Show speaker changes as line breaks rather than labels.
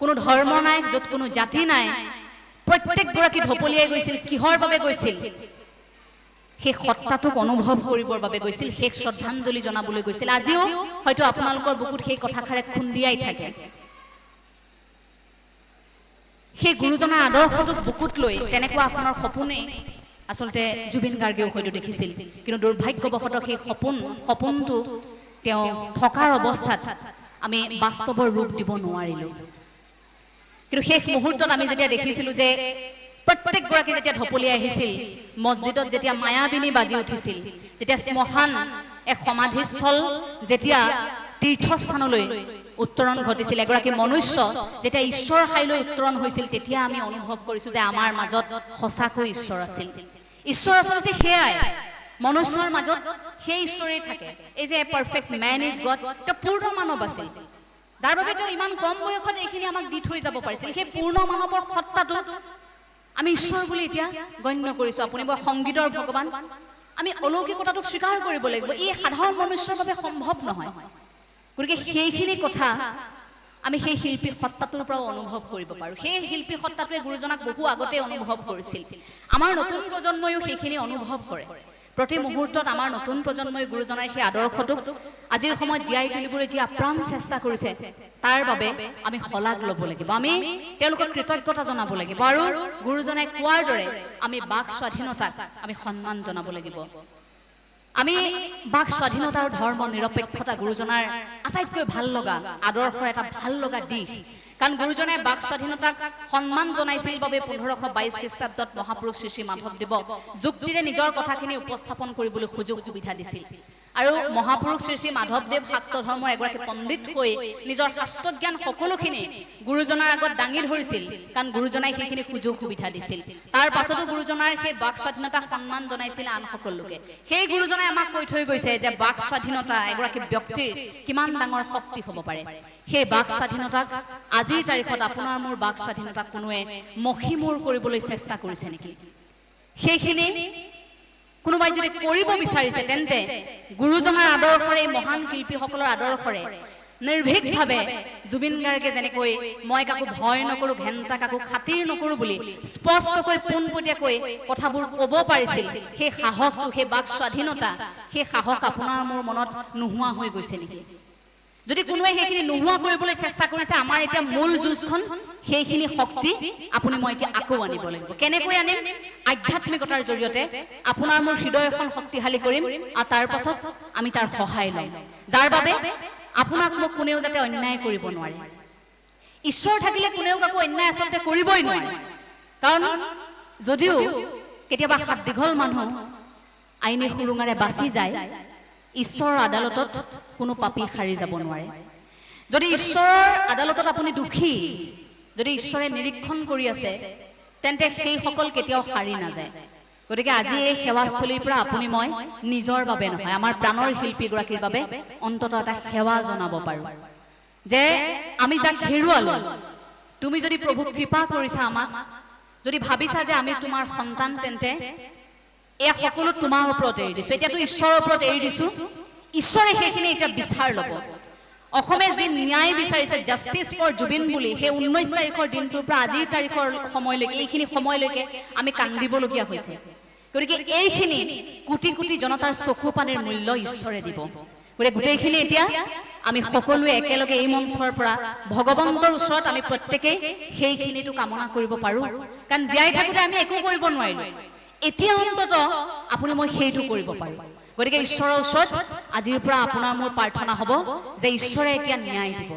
কোনো ধৰ্ম নাই, য'ত কোনো জাতি নাই, প্ৰত্যেকগৰাকী ঢপলিয়াই গৈছিল কিহৰ বাবে গৈছিল? সেই সত্তাটোক অনুভৱ কৰিবৰ বাবে গৈছিল, শেষ শ্ৰদ্ধাঞ্জলি জনাবলৈ গৈছিল। আজিও হয়তো আপোনালোকৰ বুকুত সেই কথাষাৰে খুন্দিয়াই থাকে। সেই গুৰুজনাৰ আদৰ্শটোক বুকুত লৈ তেনেকুৱা আপোনাৰ সপোনে আচলতে জুবিন গাৰ্গেও হয়তো দেখিছিল, কিন্তু দুৰ্ভাগ্যবশতঃ সেই সপোনটো তেওঁ থকাৰ অৱস্থাত আমি বাস্তৱৰ ৰূপ দিব নোৱাৰিলোঁ। কিন্তু শেষ মুহূৰ্তত আমি যেতিয়া দেখিছিলোঁ যে প্ৰত্যেকগৰাকী যেতিয়া ঢপলিয়াই আহিছিল, মছজিদত যেতিয়া মায়াবিনী বাজি উঠিছিল, যেতিয়া শ্মশান এক সমাধিস্থল, যেতিয়া তীৰ্থস্থানলৈ উত্তৰণ ঘটিছিল, এগৰাকী মনুষ্য যেতিয়া ঈশ্বৰৰ ঠাইলৈ উত্তৰণ হৈছিল, তেতিয়া আমি অনুভৱ কৰিছোঁ যে আমাৰ মাজত সঁচাকৈ ঈশ্বৰ আছিল। ঈশ্বৰ আচলতে সেয়াই, মনুষ্যৰ মাজত সেই ঈশ্বৰেই থাকে। এই যে পাৰফেক্ট মেন ইজ গড, তেওঁ পূৰ্ণ মানৱ আছিল, যাৰ বাবে তেওঁ ইমান কম বয়সত এইখিনি আমাক দি থৈ যাব পাৰিছিল। সেই পূৰ্ণ মানৱৰ সত্তাটো আমি ঈশ্বৰ বুলি এতিয়া গণ্য কৰিছোঁ। আপুনি বৰ সংগীতৰ ভগৱান, আমি অলৌকিকতাটোক স্বীকাৰ কৰিব লাগিব। ই সাধাৰণ মনুষ্যৰ বাবে সম্ভৱ নহয়। গতিকে সেইখিনি কথা আমি সেই শিল্পী সত্তাটোৰ পৰাও অনুভৱ কৰিব পাৰোঁ। সেই শিল্পী সত্তাটোৱে গুৰুজনাক বহু আগতে অনুভৱ কৰিছিল। আমাৰ নতুন প্ৰজন্মইও সেইখিনি অনুভৱ কৰে। প্ৰতি মুহূৰ্তত আমাৰ নতুন প্ৰজন্মই গুৰুজনাৰ সেই আদৰ্শটোক আজিৰ সময়ত জীয়াই তুলিবলৈ যি আপ্ৰাণ চেষ্টা কৰিছে, তাৰ বাবে আমি শলাগ ল'ব লাগিব, আমি তেওঁলোকক কৃতজ্ঞতা জনাব লাগিব। আৰু গুৰুজনাই কোৱাৰ দৰে আমি বাক স্বাধীনতাক আমি সন্মান জনাব লাগিব। আমি বাক স্বাধীনতা আৰু ধৰ্ম নিৰপেক্ষতা গুৰুজনাৰ আটাইতকৈ ভাল লগা আদৰ্শৰ এটা ভাল লগা দিশ। কাৰণ গুৰুজনাই বাক স্বাধীনতাক সন্মান জনাইছিল বাবে 1522 খ্ৰীষ্টাব্দত মহাপুৰুষ শ্ৰী শ্ৰী মাধৱদেৱক যুক্তিৰে নিজৰ কথাখিনি উপস্থাপন কৰিবলৈ সুযোগ সুবিধা দিছিল। আৰু মহাপুৰুষ শ্ৰী শ্ৰী মাধৱদেৱ শাক্ত ধৰ্মৰ এগৰাকী পণ্ডিত হৈ নিজৰ শাস্ত্ৰজ্ঞান সকলোখিনি গুৰুজনাৰ আগত দাঙি ধৰিছিল, কাৰণ গুৰুজনাই সেইখিনি সুযোগ সুবিধা দিছিল। তাৰ পাছতো গুৰুজনাৰ সেই বাক স্বাধীনতা সন্মান জনাইছিল আন সকলোকে। সেই গুৰুজনাই আমাক কৈ থৈ গৈছে যে বাক স্বাধীনতা এগৰাকী ব্যক্তিৰ কিমান ডাঙৰ শক্তি হ'ব পাৰে। সেই বাক স্বাধীনতাক আজিৰ তাৰিখত আপোনাৰ মোৰ বাক স্বাধীনতাক কোনোৱে মষিমূৰ কৰিবলৈ চেষ্টা কৰিছে নেকি? সেইখিনি কোনোবাই যদি কৰিব বিচাৰিছে, তেন্তে গুৰুজনাৰ আদৰ্শৰে, মহান শিল্পীসকলৰ আদৰ্শৰে নিৰ্ভীকভাৱে জুবিন গাৰ্গে যেনেকৈ মই কাকো ভয় নকৰোঁ, ঘেণ্টা কাকো খাতিৰ নকৰোঁ বুলি স্পষ্টকৈ পোনপটীয়াকৈ কথাবোৰ ক'ব পাৰিছিল, সেই সাহসটো, সেই বাক স্বাধীনতা, সেই সাহস আপোনাৰ মোৰ মনত নোহোৱা হৈ গৈছে নেকি? যদি কোনোৱে সেইখিনি নোহোৱা কৰিবলৈ চেষ্টা কৰিছে, আমাৰ এতিয়া মূল যুঁজখন সেইখিনি শক্তি আপুনি মই এতিয়া আকৌ আনিব লাগিব। কেনেকৈ আনিম? আধ্যাত্মিকতাৰ জৰিয়তে আপোনাৰ মোৰ হৃদয়খন শক্তিশালী কৰিম, আৰু তাৰ পাছত আমি তাৰ সহায় ল'ম, যাৰ বাবে আপোনাক মোক কোনেও যাতে অন্যায় কৰিব নোৱাৰে। ঈশ্বৰ থাকিলে কোনেও কাকো অন্যায় আচলতে কৰিবই নোৱাৰে। কাৰণ যদিও কেতিয়াবা হাত দীঘল মানুহ আইনী সুৰুঙাৰে বাচি যায়, ঈশ্বৰৰ আদালতত কোনো পাপী সাৰি যাব নোৱাৰে। যদি ঈশ্বৰৰ আদালতত আপুনি দোষী, যদি ঈশ্বৰে নিৰীক্ষণ কৰি আছে, তেন্তে সেইসকল কেতিয়াও সাৰি নাযায়। গতিকে আজি এই সেৱাস্থলীৰ পৰা আপুনি মই নিজৰ বাবে নহয়, আমাৰ প্ৰাণৰ শিল্পীগৰাকীৰ বাবে অন্তত এটা সেৱা জনাব পাৰোঁ যে আমি যাক হেৰুৱালোঁ, তুমি যদি প্ৰভু কৃপা কৰিছা আমাক, যদি ভাবিছা যে আমি তোমাৰ সন্তান, তেন্তে এয়া সকলো তোমাৰ ওপৰত এৰি দিছোঁ। এতিয়াতো ঈশ্বৰৰ ওপৰত এৰি দিছোঁ, ঈশ্বৰে সেইখিনি এতিয়া বিচাৰ ল'ব। অসমে যি ন্যায় বিচাৰিছে, জাষ্টিছ ফৰ জুবিন বুলি, সেই 19 তাৰিখৰ দিনটোৰ পৰা আজিৰ তাৰিখৰ সময়লৈকে, এইখিনি সময়লৈকে আমি কান্দিবলগীয়া হৈছে। গতিকে এইখিনি কোটি কোটি জনতাৰ চকু পানীৰ মূল্য ঈশ্বৰে দিব। গতিকে গোটেইখিনি এতিয়া আমি সকলোৱে একেলগে এই মঞ্চৰ পৰা ভগৱন্তৰ ওচৰত আমি প্ৰত্যেকেই সেইখিনিতো কামনা কৰিব পাৰোঁ। কাৰণ জীয়াই থাকোঁতে আমি একো কৰিব নোৱাৰিলোঁ, এতিয়া অন্তত আপুনি মই সেইটো কৰিব পাৰোঁ। গতিকে ঈশ্বৰৰ ওচৰত আজিৰ পৰা আপোনাৰ মোৰ প্ৰাৰ্থনা হ'ব যে ঈশ্বৰে এতিয়া ন্যায় দিব।